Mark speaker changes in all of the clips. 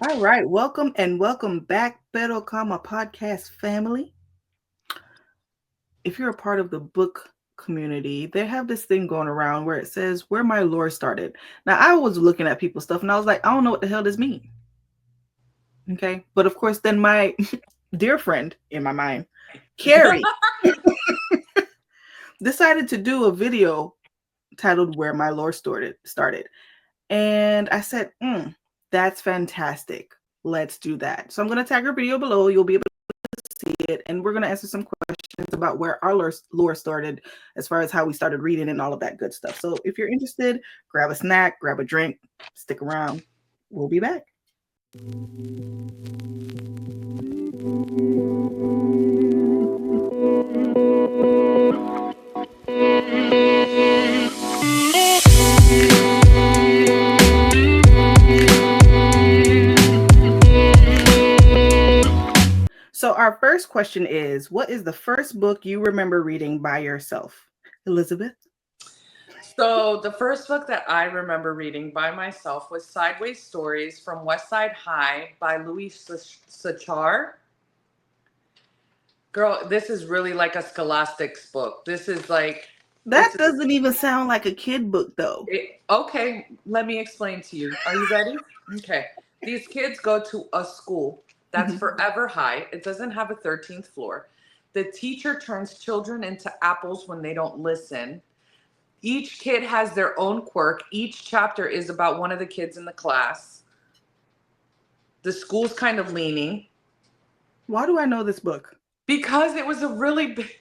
Speaker 1: All right, welcome and welcome back, Pero Kama podcast family. If you're a part of the book community, they have this thing going around where it says where my lore started. Now, I was looking at people's stuff and I was like, I don't know what the hell this means. Okay. But of course, then my dear friend in my mind, Carrie, decided to do a video titled Where My Lore Started. And I said, that's fantastic. Let's do that. So I'm going to tag her video below. You'll be able see it, and we're going to answer some questions about where our lore started as far as how we started reading and all of that good stuff. So if you're interested, grab a snack, grab a drink, stick around. We'll be back. So our first question is, what is the first book you remember reading by yourself? Elizabeth?
Speaker 2: So the first book that I remember reading by myself was Sideways Stories from West Side High by Louis Sachar. Girl, this is really like a scholastics book. This is like...
Speaker 1: That doesn't even sound like a kid book, though.
Speaker 2: Okay, let me explain to you. Are you ready? Okay. These kids go to a school that's forever high. It doesn't have a 13th floor. The teacher turns children into apples when they don't listen. Each kid has their own quirk. Each chapter is about one of the kids in the class. The school's kind of leaning.
Speaker 1: Why do I know this book?
Speaker 2: Because it was a really big...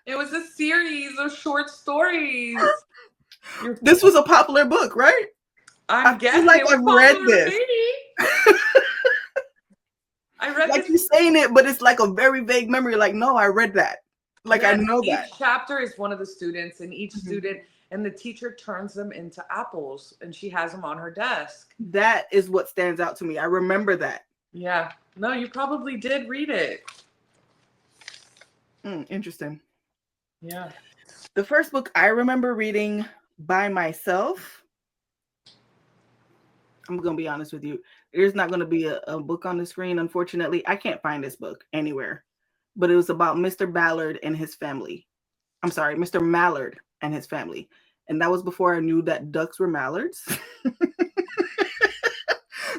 Speaker 2: It was a series of short stories.
Speaker 1: This was a popular book, right?
Speaker 2: I guess
Speaker 1: like I've read this.
Speaker 2: I read
Speaker 1: like
Speaker 2: this.
Speaker 1: You're saying it, but it's like a very vague memory. Like, no, I read that. Like, yes, I know that.
Speaker 2: Each chapter is one of the students, and each student, and the teacher turns them into apples, and she has them on her desk.
Speaker 1: That is what stands out to me. I remember that.
Speaker 2: Yeah. No, you probably did read it.
Speaker 1: Interesting.
Speaker 2: Yeah.
Speaker 1: The first book I remember reading by myself, I'm going to be honest with you. There's not going to be a book on the screen, unfortunately. I can't find this book anywhere. But it was about Mr. Ballard and his family. I'm sorry, Mr. Mallard and his family. And that was before I knew that ducks were mallards.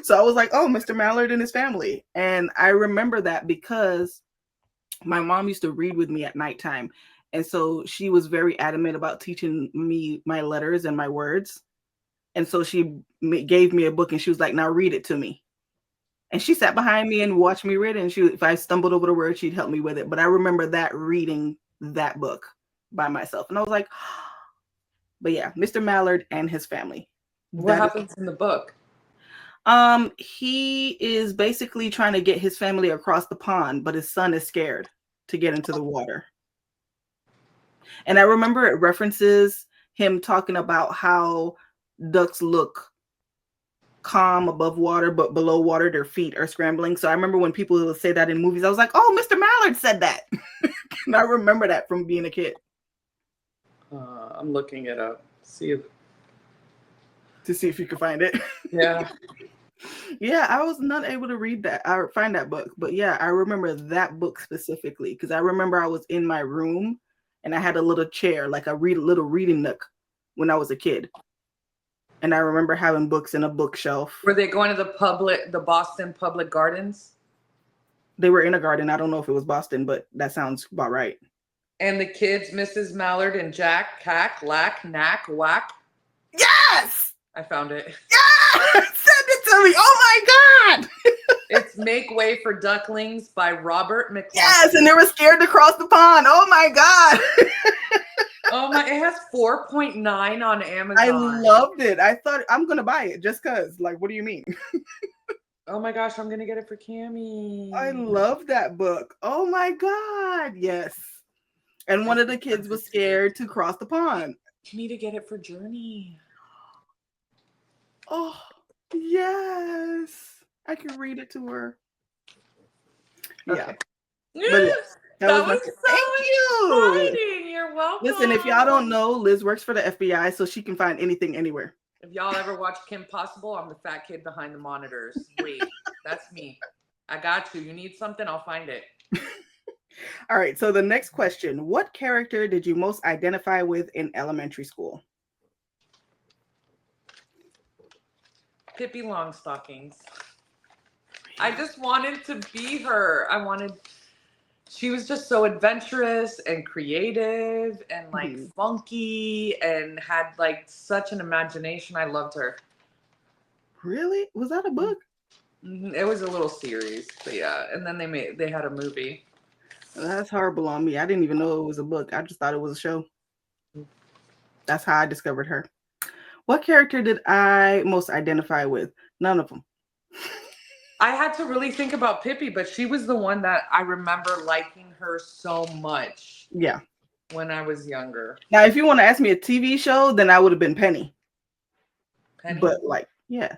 Speaker 1: So I was like, oh, Mr. Mallard and his family. And I remember that because my mom used to read with me at nighttime. And so she was very adamant about teaching me my letters and my words. And so she gave me a book and she was like, now read it to me. And she sat behind me and watched me read it. And if I stumbled over the word, she'd help me with it. But I remember that reading that book by myself. And I was like, but yeah, Mr. Mallard and his family.
Speaker 2: What happens in the book?
Speaker 1: He is basically trying to get his family across the pond, but his son is scared to get into the water. And I remember it references him talking about how ducks look calm above water, but below water, their feet are scrambling. So I remember when people would say that in movies, I was like, oh, Mr. Mallard said that. And I remember that from being a kid.
Speaker 2: I'm looking it up.
Speaker 1: To see if you can find it.
Speaker 2: Yeah.
Speaker 1: Yeah, I was not able to read that. I find that book. But yeah, I remember that book specifically because I remember I was in my room and I had a little chair, like a little reading nook when I was a kid. And I remember having books in a bookshelf.
Speaker 2: Were they going to the Boston Public Gardens?
Speaker 1: They were in a garden. I don't know if it was Boston, but that sounds about right.
Speaker 2: And the kids, Mrs. Mallard and Jack, Cack, Lack, Knack, Whack.
Speaker 1: Yes!
Speaker 2: I found it.
Speaker 1: Yeah! Send it to me. Oh my God!
Speaker 2: It's Make Way for Ducklings by Robert McCloskey.
Speaker 1: Yes, and they were scared to cross the pond. Oh my God!
Speaker 2: Oh my, it has 4.9 on Amazon.
Speaker 1: I loved it. I thought I'm going to buy it just because. Like, what do you mean?
Speaker 2: Oh my gosh, I'm going to get it for Cammie.
Speaker 1: I love that book. Oh my God. Yes. And one of the kids was scared to cross the pond.
Speaker 2: You need to get it for Journey.
Speaker 1: Oh, yes. I can read it to her.
Speaker 2: Okay.
Speaker 1: Yeah. But
Speaker 2: that was so
Speaker 1: Thank you.
Speaker 2: exciting. You're welcome.
Speaker 1: Listen, if y'all don't know, Liz works for the FBI, so she can find anything anywhere.
Speaker 2: If y'all ever watch Kim Possible, I'm the fat kid behind the monitors. Wait, that's me. I got you. You need something? I'll find it.
Speaker 1: All right. So the next question: what character did you most identify with in elementary school?
Speaker 2: Pippi Longstockings. I just wanted to be her. She was just so adventurous and creative and like funky and had like such an imagination. I loved her.
Speaker 1: Really? Was that a book?
Speaker 2: It was a little series, but yeah. And then they had a movie.
Speaker 1: That's horrible on me. I didn't even know it was a book. I just thought it was a show. That's how I discovered her. What character did I most identify with? None of them.
Speaker 2: I had to really think about Pippi, but she was the one that I remember liking her so much.
Speaker 1: Yeah.
Speaker 2: When I was younger.
Speaker 1: Now, if you want to ask me a TV show, then I would have been Penny.
Speaker 2: Penny?
Speaker 1: But like, yeah.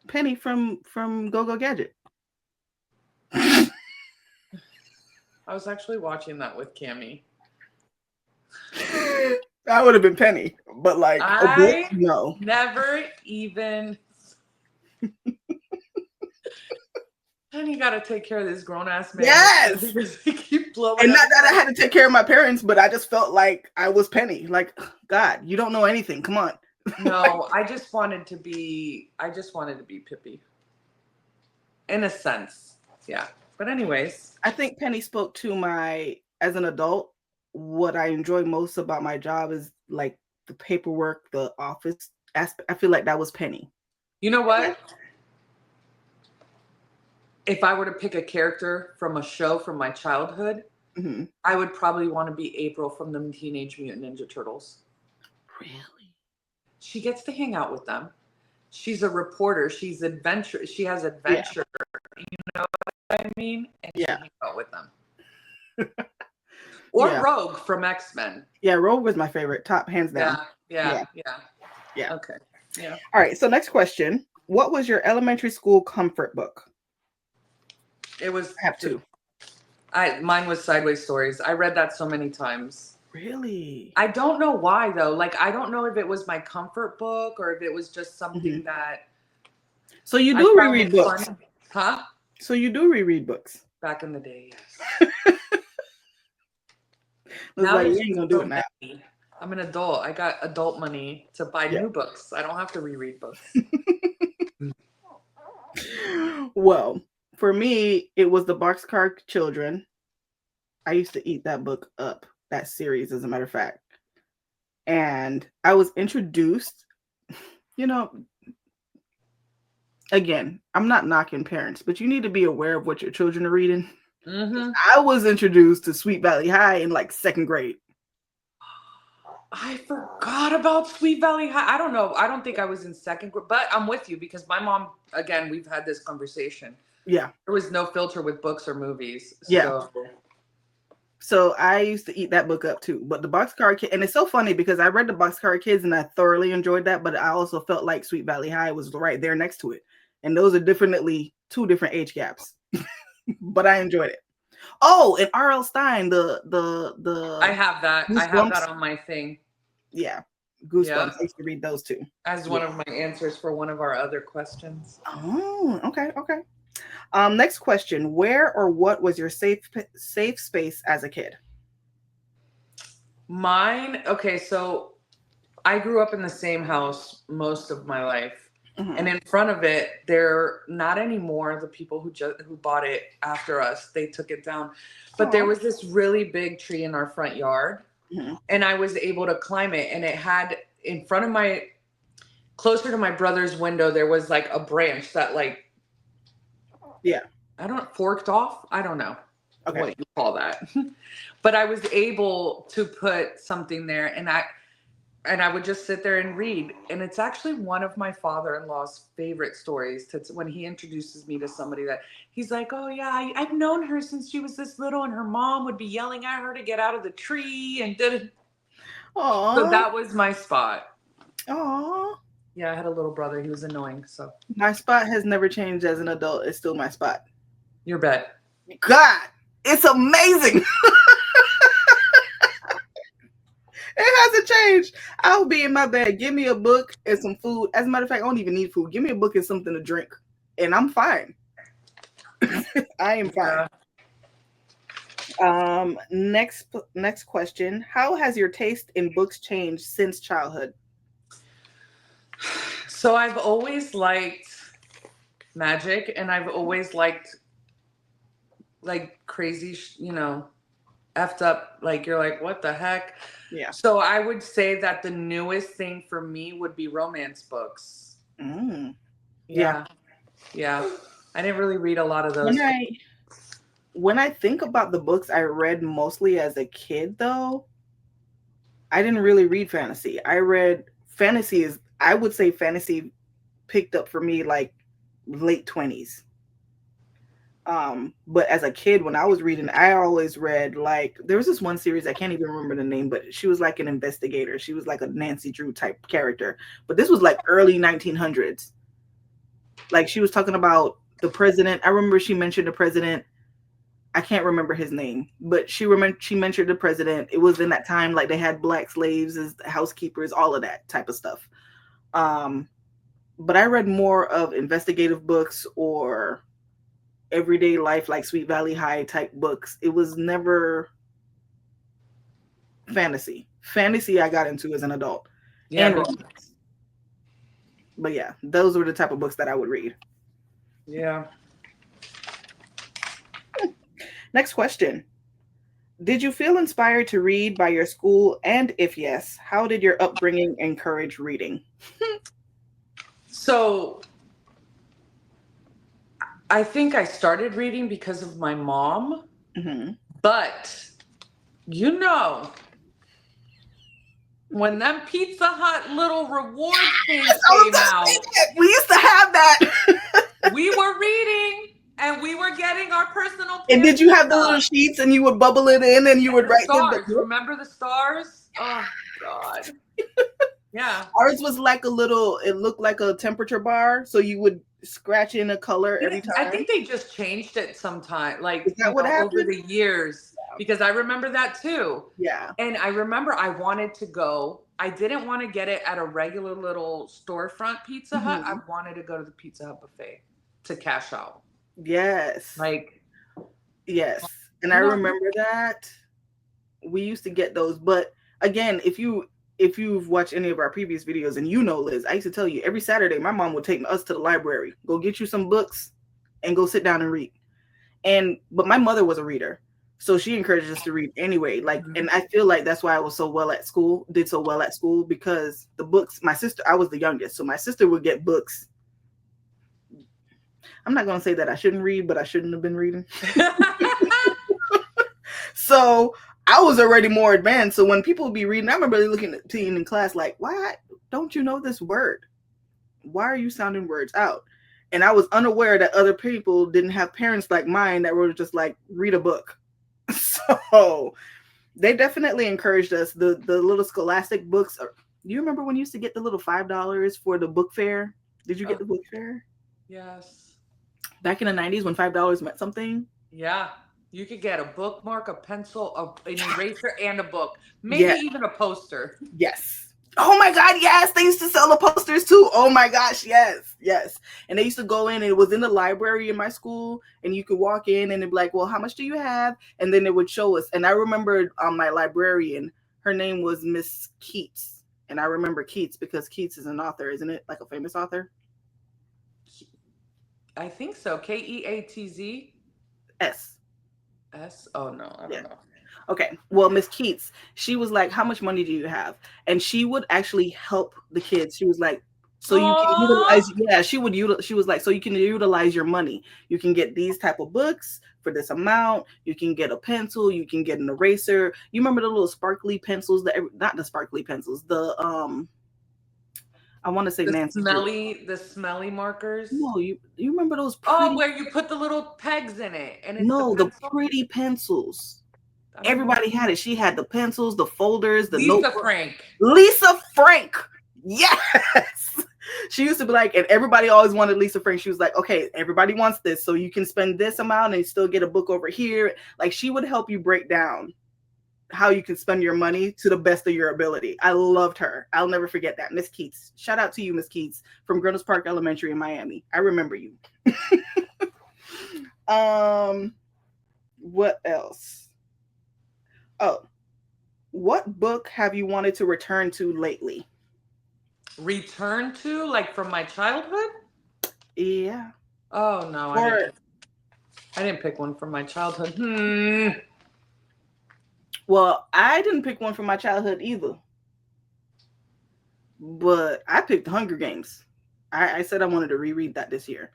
Speaker 1: Penny from Go Go Gadget.
Speaker 2: I was actually watching that with Cammie.
Speaker 1: I would have been Penny, but like no.
Speaker 2: Never even. And you got to take care of this grown ass man.
Speaker 1: Yes.
Speaker 2: Keep blowing
Speaker 1: and
Speaker 2: up.
Speaker 1: not that I had to take care of my parents, but I just felt like I was Penny. Like, God, you don't know anything. Come on.
Speaker 2: No, I just wanted to be Pippi. In a sense. Yeah. But anyways.
Speaker 1: I think Penny spoke to as an adult, what I enjoy most about my job is like the paperwork, the office aspect. I feel like that was Penny.
Speaker 2: You know what? If I were to pick a character from a show from my childhood, I would probably want to be April from the Teenage Mutant Ninja Turtles.
Speaker 1: Really?
Speaker 2: She gets to hang out with them. She's a reporter. She's adventure. She has adventure. Yeah. You know what I mean? And she hangs out with them. Or Rogue from X-Men.
Speaker 1: Yeah, Rogue was my favorite. Top, hands down.
Speaker 2: Yeah.
Speaker 1: Okay.
Speaker 2: Yeah.
Speaker 1: All right. So next question. What was your elementary school comfort book?
Speaker 2: It was.
Speaker 1: I have two.
Speaker 2: Mine was Sideways Stories. I read that so many times.
Speaker 1: Really?
Speaker 2: I don't know why though. Like I don't know if it was my comfort book or if it was just something that.
Speaker 1: So you do reread books,
Speaker 2: huh?
Speaker 1: So you do reread books.
Speaker 2: Back in the day,
Speaker 1: yes.
Speaker 2: Now
Speaker 1: like, you ain't gonna do it now.
Speaker 2: I'm an adult. I got adult money to buy new books. I don't have to reread books.
Speaker 1: Well, for me, it was the Boxcar Children. I used to eat that book up, that series, as a matter of fact. And I was introduced, again, I'm not knocking parents, but you need to be aware of what your children are reading. I was introduced to Sweet Valley High in like second grade.
Speaker 2: I forgot about Sweet Valley High. I don't know. I don't think I was in second grade, but I'm with you because my mom, again, we've had this conversation.
Speaker 1: Yeah.
Speaker 2: There was no filter with books or movies.
Speaker 1: So I used to eat that book up too. But the Boxcar Kids, and it's so funny because I read the Boxcar Kids and I thoroughly enjoyed that, but I also felt like Sweet Valley High was right there next to it. And those are definitely two different age gaps. But I enjoyed it. Oh, and R.L. Stein, the
Speaker 2: I have that. Goosebumps. I have that on my thing.
Speaker 1: Yeah. Goosebumps. Yeah. I used to read those too.
Speaker 2: As one of my answers for one of our other questions.
Speaker 1: Oh, okay. Next question. Where or what was your safe space as a kid?
Speaker 2: Mine, okay, so I grew up in the same house most of my life. And in front of it, they're not anymore. The people who bought it after us, they took it down. But there was this really big tree in our front yard, and I was able to climb it. And it had in front of closer to my brother's window, there was like a branch that forked off. I don't know what you call that, but I was able to put something there, and I would just sit there and read. And it's actually one of my father-in-law's favorite stories when he introduces me to somebody that he's like, oh yeah, I've known her since she was this little and her mom would be yelling at her to get out of the tree and did. So that was my spot.
Speaker 1: Aww.
Speaker 2: Yeah, I had a little brother. He was annoying. So
Speaker 1: my spot has never changed as an adult. It's still my spot.
Speaker 2: Your bed.
Speaker 1: God, it's amazing. It hasn't changed. I'll be in my bed. Give me a book and some food. As a matter of fact, I don't even need food. Give me a book and something to drink, and I'm fine. I am fine.
Speaker 2: Yeah.
Speaker 1: Next question. How has your taste in books changed since childhood?
Speaker 2: So I've always liked magic, and I've always liked like crazy, effed up. Like you're like, what the heck?
Speaker 1: Yeah.
Speaker 2: So I would say that the newest thing for me would be romance books.
Speaker 1: Mm.
Speaker 2: Yeah. Yeah. I didn't really read a lot of those.
Speaker 1: When I think about the books I read mostly as a kid, though, I didn't really read fantasy. I read fantasy I would say fantasy picked up for me like late 20s. But as a kid, when I was reading, I always read like there was this one series, I can't even remember the name, but she was like an investigator. She was like a Nancy Drew type character. But this was like early 1900s. Like she was talking about the president. I remember she mentioned the president. I can't remember his name, but she mentioned the president. It was in that time, like they had black slaves as housekeepers, all of that type of stuff. But I read more of investigative books or everyday life, like Sweet Valley High type books. It was never fantasy. Fantasy I got into as an adult.
Speaker 2: Yeah.
Speaker 1: And romance. But yeah, those were the type of books that I would read.
Speaker 2: Yeah.
Speaker 1: Next question. Did you feel inspired to read by your school? And if yes, how did your upbringing encourage reading?
Speaker 2: So I think I started reading because of my mom, but when them Pizza Hut little reward things came out,
Speaker 1: we used to have that.
Speaker 2: We were reading and we were getting our personal.
Speaker 1: And did you have the little sheets and you would bubble it in and you would write
Speaker 2: stars? Remember the stars? Oh God. Yeah.
Speaker 1: Ours was like it looked like a temperature bar, so you would scratch in a color every time.
Speaker 2: I think they just changed it sometime, like
Speaker 1: over
Speaker 2: the years, because I remember that too.
Speaker 1: Yeah.
Speaker 2: And I remember I wanted to go. I didn't want to get it at a regular little storefront Pizza Hut. I wanted to go to the Pizza Hut buffet to cash out.
Speaker 1: Yes. Yes. And I remember that we used to get those. But again, if you've watched any of our previous videos and Liz, I used to tell you every Saturday my mom would take us to the library, go get you some books and go sit down and read. But my mother was a reader, so she encouraged us to read anyway. And I feel like that's why I was so well at school, because the books, I was the youngest, so my sister would get books. I'm not going to say that I shouldn't read, but I shouldn't have been reading. So I was already more advanced. So when people would be reading, I remember looking at teen in class like, why don't you know this word? Why are you sounding words out? And I was unaware that other people didn't have parents like mine that were just like, read a book. So they definitely encouraged us. The little Scholastic books. Do you remember when you used to get the little $5 for the book fair? Did you get the book fair?
Speaker 2: Yes.
Speaker 1: Back in the 90s when $5 meant something?
Speaker 2: Yeah. You could get a bookmark, a pencil, an eraser, and a book. Maybe even a poster.
Speaker 1: Yes. Oh my God, yes. They used to sell the posters too. Oh my gosh, yes. Yes. And they used to go in, and it was in the library in my school, and you could walk in and it'd be like, well, how much do you have? And then it would show us. And I remembered my librarian, her name was Miss Keats. And I remember Keats because Keats is an author, isn't it? Like a famous author?
Speaker 2: I think so. Keatz?
Speaker 1: S.
Speaker 2: Oh no, I don't know.
Speaker 1: Okay. Well, Miss Keats, she was like, how much money do you have? And she would actually help the kids. She was like, so you can utilize, she was like, so you can utilize your money. You can get these type of books for this amount. You can get a pencil, you can get an eraser. You remember the little sparkly pencils not the sparkly pencils, I want to say
Speaker 2: the smelly markers.
Speaker 1: No, you remember those
Speaker 2: where you put the little pegs in it, and it's
Speaker 1: the pretty pencils. Everybody had it. She had the pencils, the folders, the notebook. Lisa Frank. Yes. She used to be like, and everybody always wanted Lisa Frank. She was like, okay, everybody wants this, so you can spend this amount and still get a book over here. Like she would help you break down how you can spend your money to the best of your ability. I loved her. I'll never forget that. Miss Keats. Shout out to you, Miss Keats, from Grotus Park Elementary in Miami. I remember you. What else? Oh, what book have you wanted to return to lately?
Speaker 2: Return to, like, from my childhood?
Speaker 1: Yeah.
Speaker 2: Oh no,
Speaker 1: Or
Speaker 2: I didn't pick one from my childhood.
Speaker 1: well, I didn't pick one from my childhood either. But I picked Hunger Games. I said I wanted to reread that this year.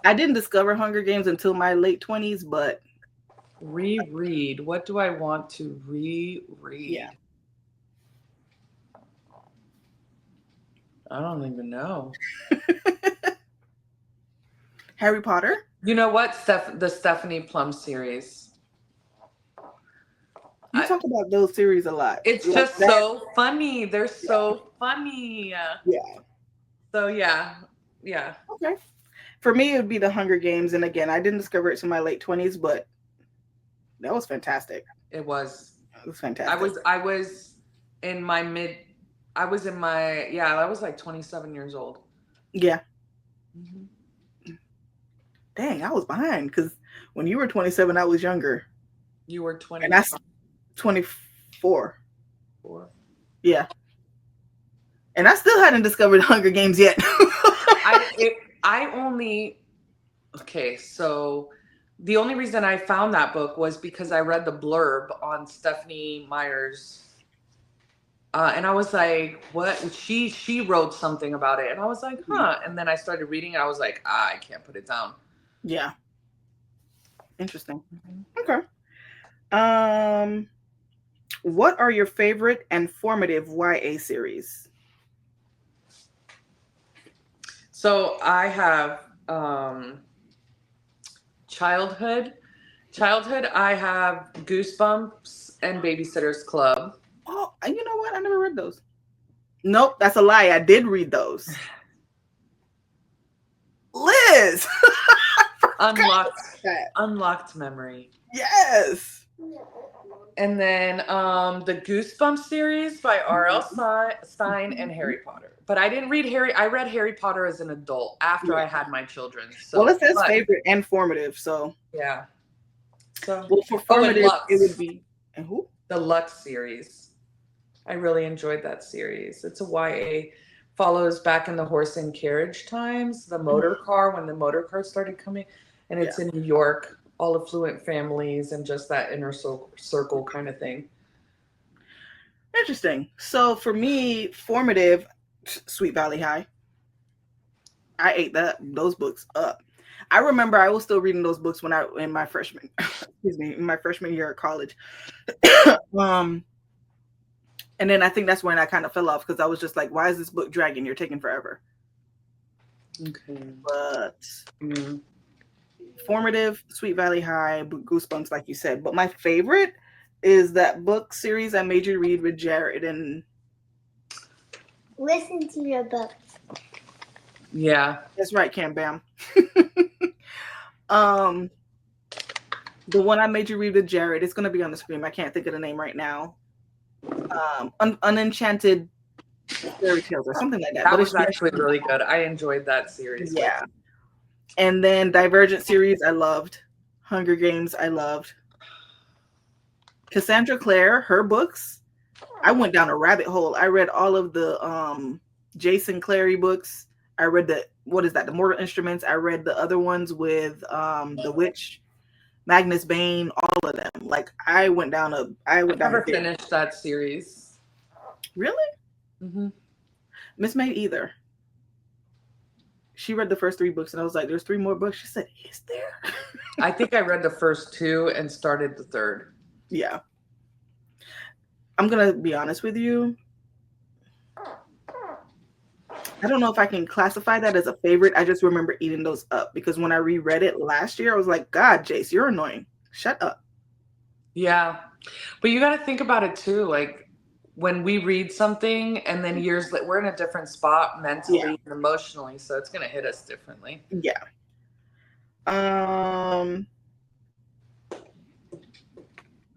Speaker 1: I didn't discover Hunger Games until my late 20s, but
Speaker 2: Reread. What do I want to reread?
Speaker 1: yeah.
Speaker 2: I don't even know.
Speaker 1: Harry Potter?
Speaker 2: You know what? The Stephanie Plum series.
Speaker 1: You talk about those series a lot.
Speaker 2: It's
Speaker 1: like
Speaker 2: just
Speaker 1: that.
Speaker 2: so funny. They're so funny.
Speaker 1: Yeah.
Speaker 2: So yeah.
Speaker 1: Okay. For me, it would be the Hunger Games. And again, I didn't discover it to my late 20s, but that was fantastic.
Speaker 2: It was.
Speaker 1: It was fantastic.
Speaker 2: I was in my I was like 27 years old.
Speaker 1: Yeah. Mm-hmm. Dang, I was behind because when you were 27, I was younger.
Speaker 2: You were 20.
Speaker 1: And that's 24. Yeah. And I still hadn't discovered Hunger Games yet.
Speaker 2: So the only reason I found that book was because I read the blurb on Stephanie Meyer's. And I was like, what? She wrote something about it. And I was like, huh. And then I started reading it. I was like, I can't put it down.
Speaker 1: Yeah. Interesting. Okay. What are your favorite and formative YA series?
Speaker 2: So I have childhood. I have Goosebumps and Babysitter's Club.
Speaker 1: Oh, you know what? I never read those. Nope, that's a lie. I did read those. Liz!
Speaker 2: Unlocked memory.
Speaker 1: Yes.
Speaker 2: And then the Goosebumps series by R.L. Stein and Harry Potter. But I didn't read I read Harry Potter as an adult after I had my children. So,
Speaker 1: well, it says favorite and formative, so.
Speaker 2: Yeah. So,
Speaker 1: well, for formative, it would be. And who?
Speaker 2: The Lux series. I really enjoyed that series. It's a YA. Follows back in the horse and carriage times, the motor car, when the motor car started coming. And it's in New York, all affluent families and just that inner circle kind of thing.
Speaker 1: Interesting. So for me, formative, Sweet Valley High. I ate those books up. I remember I was still reading those books when in my freshman year at college. And then I think that's when I kind of fell off because I was just like, why is this book dragging? You're taking forever.
Speaker 2: Okay.
Speaker 1: But formative, Sweet Valley High, Goosebumps, like you said. But my favorite is that book series I made you read with Jared and
Speaker 3: listen to your books.
Speaker 2: Yeah.
Speaker 1: That's right, Cam Bam. The one I made you read with Jared, it's going to be on the screen. I can't think of the name right now. Unenchanted Fairy Tales or something like that.
Speaker 2: That was actually really good. I enjoyed that series.
Speaker 1: Yeah. And then Divergent series, I loved. Hunger Games, I loved. Cassandra Clare, her books, I went down a rabbit hole. I read all of the Jason Clary books. I read the Mortal Instruments. I read the other ones with The Witch, Magnus Bane, all of them. Like I never
Speaker 2: finished that series.
Speaker 1: Really?
Speaker 2: Mm-hmm.
Speaker 1: Miss May either. She read the first 3 books and I was like, there's 3 more books. She said, is there?
Speaker 2: I think I read the first 2 and started the 3rd.
Speaker 1: Yeah. I'm going to be honest with you. I don't know if I can classify that as a favorite. I just remember eating those up because when I reread it last year, I was like, God, Jace, you're annoying. Shut up.
Speaker 2: Yeah. But you got to think about it too. Like when we read something and then years later, we're in a different spot mentally and emotionally. So it's going to hit us differently.
Speaker 1: Yeah.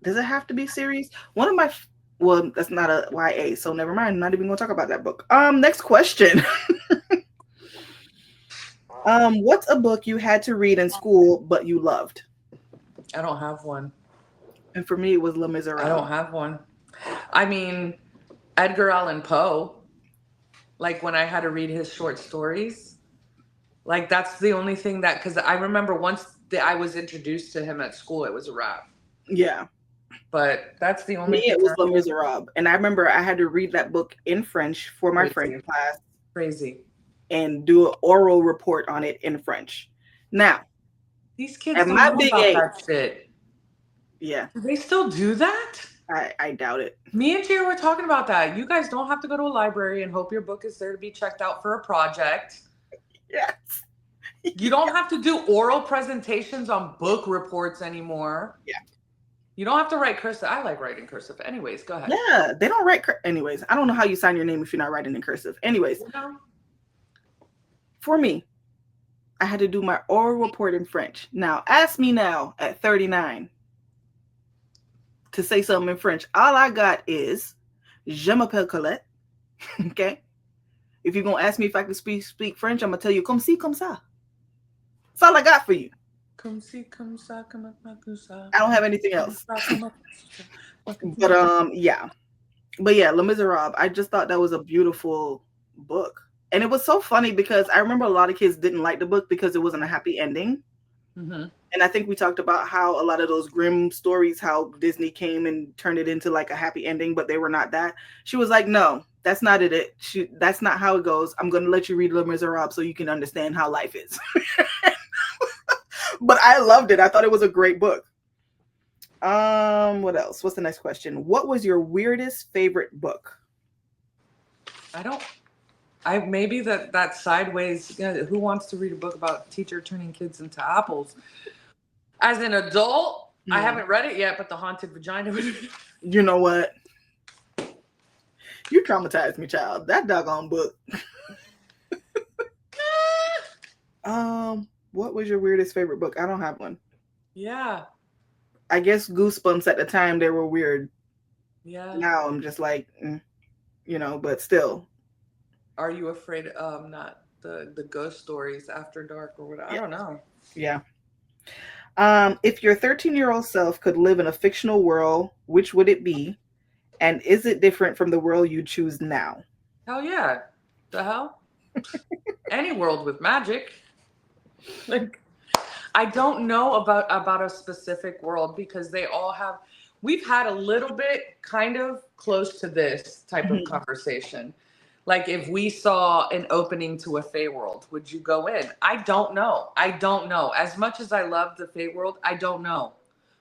Speaker 1: Does it have to be serious? One of my well, that's not a YA, so never mind. I'm not even gonna talk about that book. Next question. What's a book you had to read in school but you loved?
Speaker 2: I don't have one.
Speaker 1: And for me, it was Les
Speaker 2: I
Speaker 1: Miserables.
Speaker 2: don't have one. I mean, Edgar Allan Poe. Like when I had to read his short stories, like that's the only thing that, because I remember once I was introduced to him at school, it was a wrap.
Speaker 1: Yeah.
Speaker 2: But that's the only
Speaker 1: Me,
Speaker 2: thing.
Speaker 1: it was Les Miserables. And I remember I had to read that book in French for my French class.
Speaker 2: Crazy.
Speaker 1: And do an oral report on it in French. Now,
Speaker 2: these kids
Speaker 1: at
Speaker 2: don't
Speaker 1: my
Speaker 2: know
Speaker 1: big
Speaker 2: about
Speaker 1: age,
Speaker 2: that shit.
Speaker 1: Yeah.
Speaker 2: Do they still do that?
Speaker 1: I doubt it.
Speaker 2: Me and Gia were talking about that. You guys don't have to go to a library and hope your book is there to be checked out for a project.
Speaker 1: Yes.
Speaker 2: You don't have to do oral presentations on book reports anymore.
Speaker 1: Yeah.
Speaker 2: You don't have to write cursive. I like writing cursive. Anyways, go ahead.
Speaker 1: Yeah, they don't write anyways. I don't know how you sign your name if you're not writing in cursive. Anyways, for me, I had to do my oral report in French. Now, ask me now at 39 to say something in French. All I got is Je m'appelle Colette. Okay? If you're going to ask me if I can speak French, I'm going to tell you comme ci, comme ça. That's all I got for you.
Speaker 2: Comme ci, comme ça, comme ça.
Speaker 1: I don't have anything else. But yeah. But yeah, Les Miserables, I just thought that was a beautiful book. And it was so funny because I remember a lot of kids didn't like the book because it wasn't a happy ending.
Speaker 2: Mm-hmm.
Speaker 1: And I think we talked about how a lot of those grim stories, how Disney came and turned it into like a happy ending, but they were not that. She was like, no, that's not it. That's not how it goes. I'm going to let you read Les Miserables so you can understand how life is. But I loved it. I thought it was a great book. What else? What's the next question? What was your weirdest favorite book?
Speaker 2: Maybe that sideways, who wants to read a book about a teacher turning kids into apples? As an adult, I haven't read it yet, but The Haunted Vagina.
Speaker 1: You know what? You traumatized me, child. That doggone book. What was your weirdest favorite book? I don't have one.
Speaker 2: Yeah.
Speaker 1: I guess Goosebumps at the time, they were weird.
Speaker 2: Yeah.
Speaker 1: Now I'm just like, but still.
Speaker 2: Are you afraid of not the ghost stories after dark or whatever?
Speaker 1: Yeah.
Speaker 2: I don't know.
Speaker 1: Yeah. If your 13-year-old self could live in a fictional world, which would it be? And is it different from the world you choose now?
Speaker 2: Hell yeah. The hell? Any world with magic. Like, I don't know about a specific world because they all have, we've had a little bit kind of close to this type of conversation. Like if we saw an opening to a Fey world, would you go in? I don't know. As much as I love the Fey world, I don't know.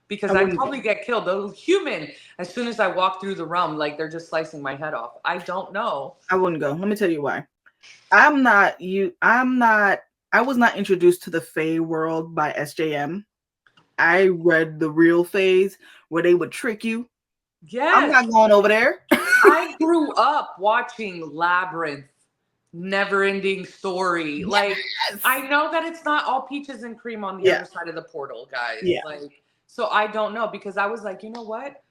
Speaker 2: Because I'd probably get killed. Those human, as soon as I walk through the realm, like they're just slicing my head off. I don't know.
Speaker 1: I wouldn't go. Let me tell you why. I was not introduced to the Fey world by SJM. I read the real Fays where they would trick you.
Speaker 2: Yeah.
Speaker 1: I'm not going over there.
Speaker 2: I grew up watching Labyrinth, Never-Ending Story.
Speaker 1: Yes.
Speaker 2: Like, I know that it's not all peaches and cream on the other side of the portal, guys.
Speaker 1: Yeah.
Speaker 2: Like, so I don't know because I was like, you know what?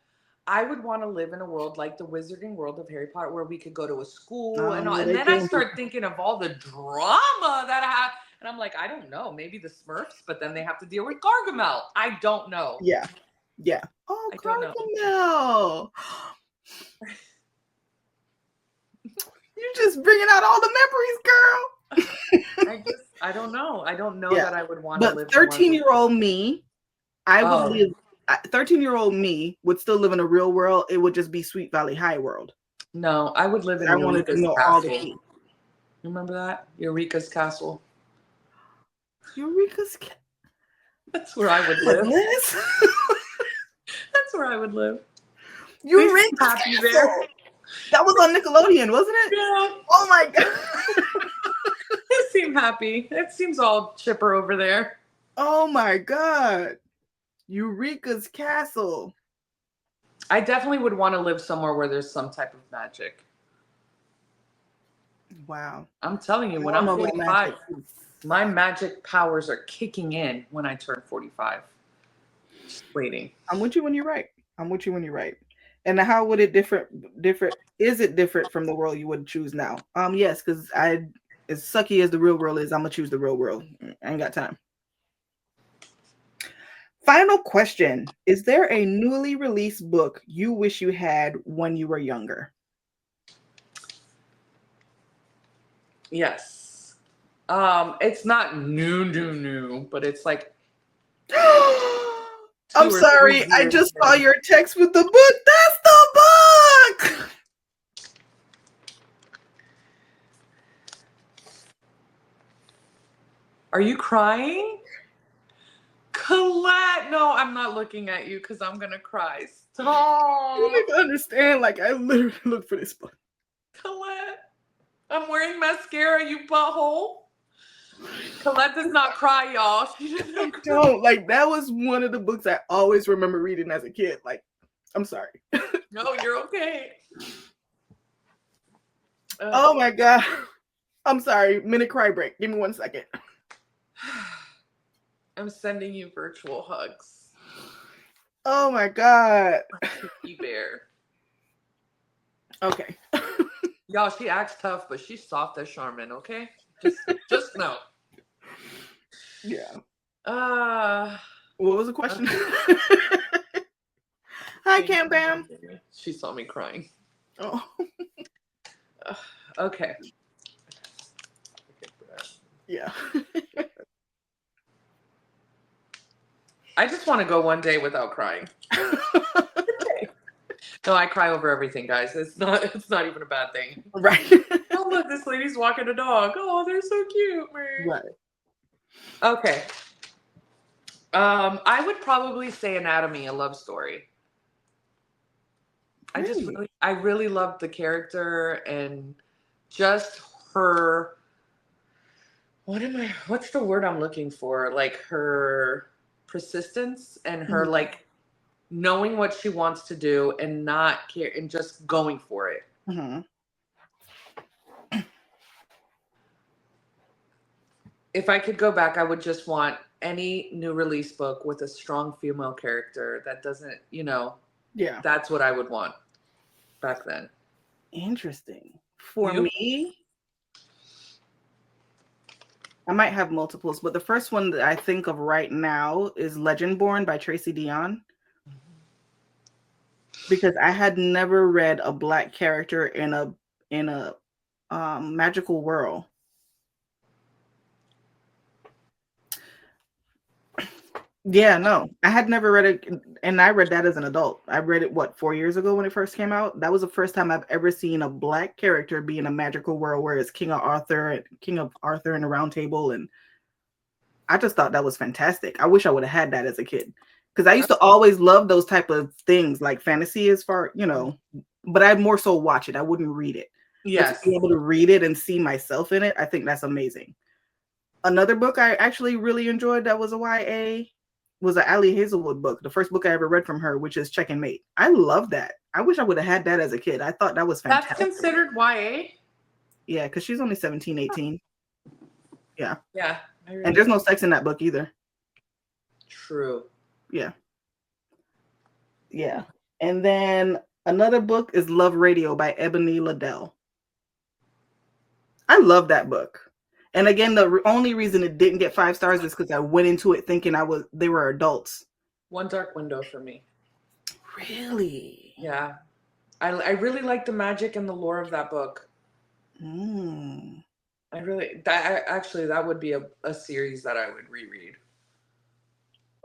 Speaker 2: I would want to live in a world like the Wizarding World of Harry Potter where we could go to a school and all. And then I start thinking of all the drama that I have. And I'm like, I don't know. Maybe the Smurfs, but then they have to deal with Gargamel. I don't know.
Speaker 1: Yeah. Yeah. Oh, Gargamel. You're just bringing out all the memories, girl.
Speaker 2: I don't know. I don't know that I would want to live.
Speaker 1: But 13-year-old me, I would live. 13-year-old me would still live in a real world. It would just be Sweet Valley High world.
Speaker 2: No, I would live in
Speaker 1: I wanted to know all the key.
Speaker 2: You remember that? Eureka's Castle.
Speaker 1: Eureka's Castle.
Speaker 2: That's where I would live. That's where I would live.
Speaker 1: Eureka's Castle. There. That was on Nickelodeon, wasn't it?
Speaker 2: Yeah.
Speaker 1: Oh my god.
Speaker 2: It seemed happy. It seems all chipper over there.
Speaker 1: Oh my god. Eureka's Castle.
Speaker 2: I definitely would want to live somewhere where there's some type of magic.
Speaker 1: Wow.
Speaker 2: I'm telling you, when I'm 45, my magic powers are kicking in when I turn 45. Just waiting.
Speaker 1: I'm with you when you're right. I'm with you when you're right. And how would it different is it different from the world you would choose now? Yes, because I as sucky as the real world is, I'm gonna choose the real world. I ain't got time. Final question. Is there a newly released book you wish you had when you were younger?
Speaker 2: Yes. It's not new, but it's like
Speaker 1: I'm
Speaker 2: 2 or 3
Speaker 1: sorry. I
Speaker 2: years
Speaker 1: just saw
Speaker 2: in.
Speaker 1: your text with the book. That's the book.
Speaker 2: Are you crying? Colette, no, I'm not looking at you because I'm gonna cry.
Speaker 1: You
Speaker 2: Stop.
Speaker 1: need to understand. Like I literally looked for this book.
Speaker 2: Colette, I'm wearing mascara, you butthole. Colette does not cry, y'all. She doesn't
Speaker 1: I
Speaker 2: cry.
Speaker 1: don't like that was one of the books I always remember reading as a kid. Like, I'm sorry.
Speaker 2: No, you're okay.
Speaker 1: Oh my god. I'm sorry. Minute cry break. Give me 1 second.
Speaker 2: I'm sending you virtual hugs.
Speaker 1: Oh my god.
Speaker 2: Tiki bear.
Speaker 1: Okay.
Speaker 2: Y'all, she acts tough, but she's soft as Charmin, okay? Just know.
Speaker 1: Yeah.
Speaker 2: Uh
Speaker 1: What was the question? Hi, Cam Bam.
Speaker 2: She saw me crying.
Speaker 1: Oh.
Speaker 2: Okay.
Speaker 1: Yeah.
Speaker 2: I just want to go one day without crying. No, I cry over everything, guys. It's not even a bad thing.
Speaker 1: Right.
Speaker 2: Oh, look, this lady's walking a dog. Oh, they're so cute, man.
Speaker 1: Right.
Speaker 2: Okay. I would probably say Anatomy, a love story.
Speaker 1: Really?
Speaker 2: I really loved the character and just her. What's the word I'm looking for? Like her persistence and her like knowing what she wants to do and not care and just going for it.
Speaker 1: Mm-hmm.
Speaker 2: If I could go back, I would just want any new release book with a strong female character that doesn't,
Speaker 1: Yeah.
Speaker 2: that's what I would want back then.
Speaker 1: Interesting. For
Speaker 2: You?
Speaker 1: me, I might have multiples, but the first one that I think of right now is Legendborn by Tracy Deonn. Because I had never read a Black character in a magical world. Yeah, no, I had never read it, and I read that as an adult. I read it 4 years ago when it first came out. That was the first time I've ever seen a Black character be in a magical world where it's King of Arthur and the Round Table, and I just thought that was fantastic. I wish I would have had that as a kid because I used to always love those type of things like fantasy as far, but I'd more so watch it. I wouldn't read it.
Speaker 2: Yes.
Speaker 1: But to be able to read it and see myself in it, I think that's amazing. Another book I actually really enjoyed that was a YA was an Ali Hazelwood book, the first book I ever read from her, which is Check and Mate. I love that. I wish I would have had that as a kid. I thought that was fantastic.
Speaker 2: That's considered YA?
Speaker 1: Yeah, because she's only 17, 18. Yeah.
Speaker 2: Yeah.
Speaker 1: And there's no sex in that book either.
Speaker 2: True.
Speaker 1: Yeah. Yeah. And then another book is Love Radio by Ebony Liddell. I love that book. And again, the only reason it didn't get 5 stars is because I went into it thinking they were adults.
Speaker 2: One Dark Window for me.
Speaker 1: Really?
Speaker 2: Yeah. I really like the magic and the lore of that book. That would be a series that I would reread.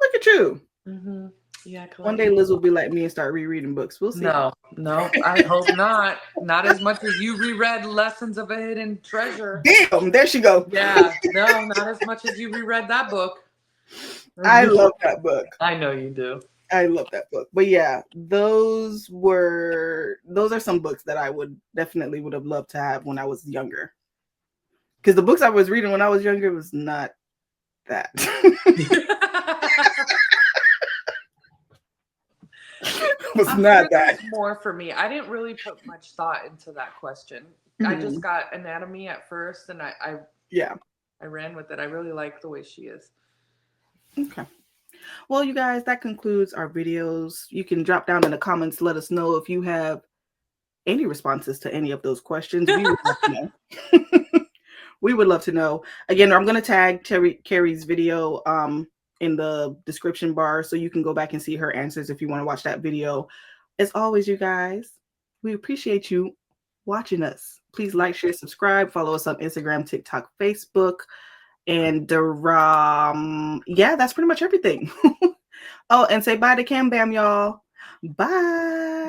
Speaker 1: Look at you.
Speaker 2: Mm-hmm. Yeah.
Speaker 1: One day Liz will be like me and start rereading books. We'll see.
Speaker 2: No, I hope not. Not as much as you reread Lessons of a Hidden Treasure.
Speaker 1: Damn, there she go.
Speaker 2: Yeah, no, not as much as you reread that book.
Speaker 1: I love that book.
Speaker 2: I know you do.
Speaker 1: I love that book. But yeah, those are some books that I would have loved to have when I was younger. Because the books I was reading when I was younger was not that. was not that.
Speaker 2: More for me. I didn't really put much thought into that question. I just got Anatomy at first, and I ran with it. I really like the way she is.
Speaker 1: Okay. Well, you guys, that concludes our videos. You can drop down in the comments, let us know if you have any responses to any of those questions. We would love to know. We would love to know. Again, I'm going to tag Carrie's video in the description bar so you can go back and see her answers if you want to watch that video. As always, you guys, we appreciate you watching us. Please like, share, subscribe, follow us on Instagram, TikTok, Facebook, and yeah, that's pretty much everything. Oh, and say bye to Cam Bam, y'all. Bye.